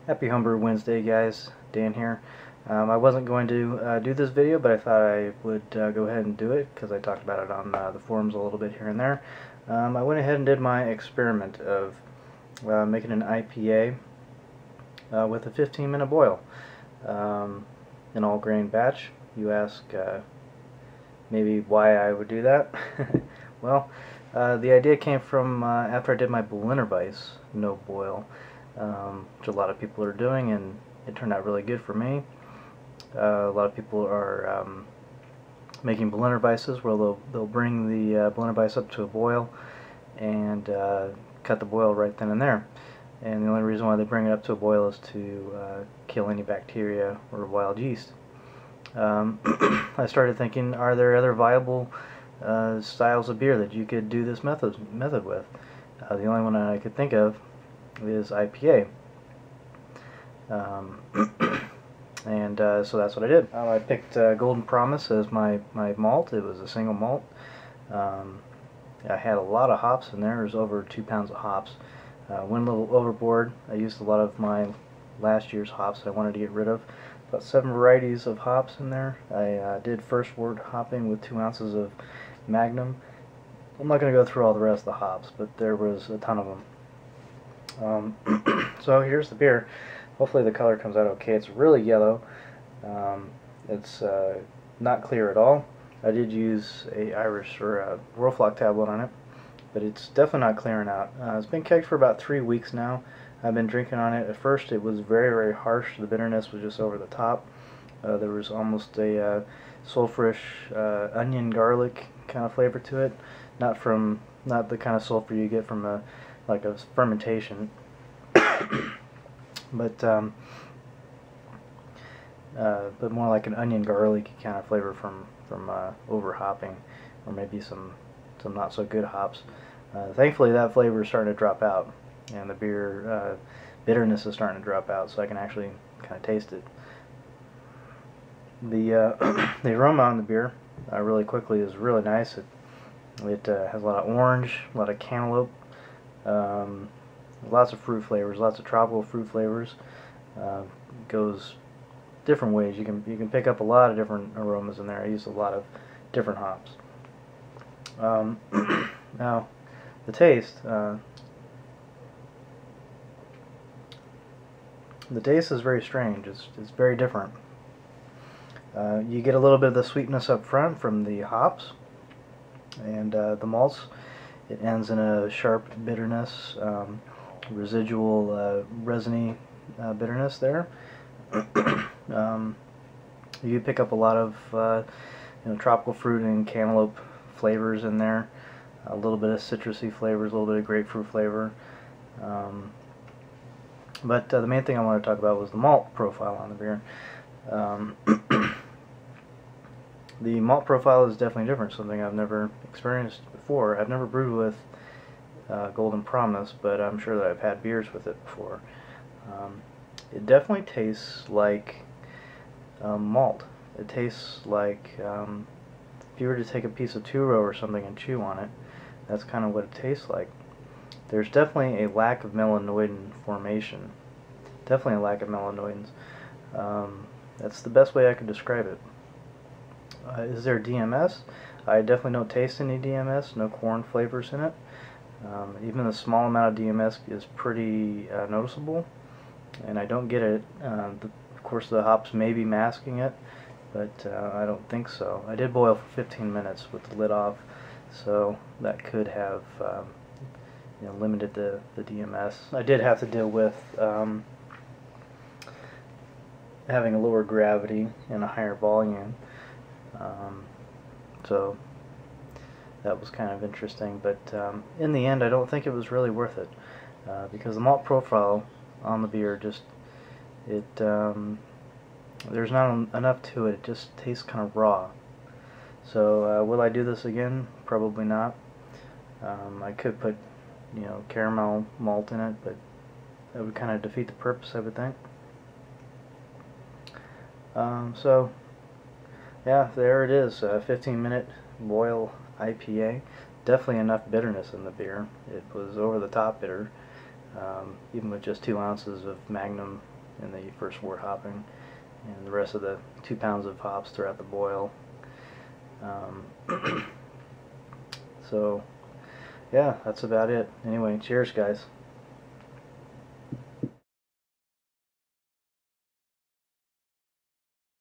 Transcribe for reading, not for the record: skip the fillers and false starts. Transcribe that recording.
Happy Homebrew Wednesday, guys. Dan here. I wasn't going to do this video, but I thought I would go ahead and do it because I talked about it on the forums a little bit here and there. I went ahead and did my experiment of making an IPA with a 15-minute boil. An all-grain batch. You ask maybe why I would do that? Well, the idea came from after I did my Berliner no boil, which a lot of people are doing, and it turned out really good for me. A lot of people are making Berliner Weisses where they'll bring the Berliner Weiss up to a boil and cut the boil right then and there. And the only reason why they bring it up to a boil is to kill any bacteria or wild yeast. I started thinking, are there other viable styles of beer that you could do this method with? The only one I could think of is IPA. And so that's what I did. I picked Golden Promise as my malt. It was a single malt. I had a lot of hops in there. There was over 2 pounds of hops. Went a little overboard. I used a lot of my last year's hops that I wanted to get rid of. About 7 varieties of hops in there. I did first wort hopping with 2 ounces of Magnum. I'm not going to go through all the rest of the hops, but there was a ton of them. So here's the beer. Hopefully the color comes out okay. It's really yellow. It's not clear at all. I did use a Irish or a Royal Flock tablet on it, but it's definitely not clearing out. It's been kegged for about 3 weeks now. I've been drinking on it. At first it was very, very harsh. The bitterness was just over the top. There was almost a sulfurish onion garlic kind of flavor to it. Not the kind of sulfur you get from like a fermentation. But more like an onion garlic kind of flavor from over hopping, or maybe some not so good hops. Thankfully that flavor is starting to drop out, and the beer bitterness is starting to drop out, so I can actually kind of taste it. The the aroma on the beer really quickly is really nice. It has a lot of orange, a lot of cantaloupe, lots of fruit flavors, lots of tropical fruit flavors. Goes different ways. You can pick up a lot of different aromas in there. I used a lot of different hops. Now, the taste. The taste is very strange. It's very different. You get a little bit of the sweetness up front from the hops and the malts. It ends in a sharp bitterness, residual resiny bitterness there. You pick up a lot of tropical fruit and cantaloupe flavors in there. A little bit of citrusy flavors, a little bit of grapefruit flavor. But the main thing I wanted to talk about was the malt profile on the beer. The malt profile is definitely different, something I've never experienced before. I've never brewed with Golden Promise, but I'm sure that I've had beers with it before. It definitely tastes like malt. It tastes like if you were to take a piece of two-row or something and chew on it, that's kind of what it tastes like. There's definitely a lack of melanoidin formation. Definitely a lack of melanoidins. That's the best way I could describe it. Is there DMS? I definitely don't taste any DMS, no corn flavors in it. Even a small amount of DMS is pretty noticeable, and I don't get it. Of course the hops may be masking it, but I don't think so. I did boil for 15 minutes with the lid off, so that could have limited the DMS. I did have to deal with having a lower gravity and a higher volume. So that was kind of interesting, but in the end I don't think it was really worth it, because the malt profile on the beer there's not enough to it. It just tastes kind of raw. So will I do this again? Probably not. I could put caramel malt in it, but that would kind of defeat the purpose, I would think. So yeah, there it is, a 15-minute boil IPA. Definitely enough bitterness in the beer. It was over the top bitter, even with just 2 ounces of Magnum in the first wort hopping, and the rest of the 2 pounds of hops throughout the boil. So yeah, that's about it. Anyway, cheers guys.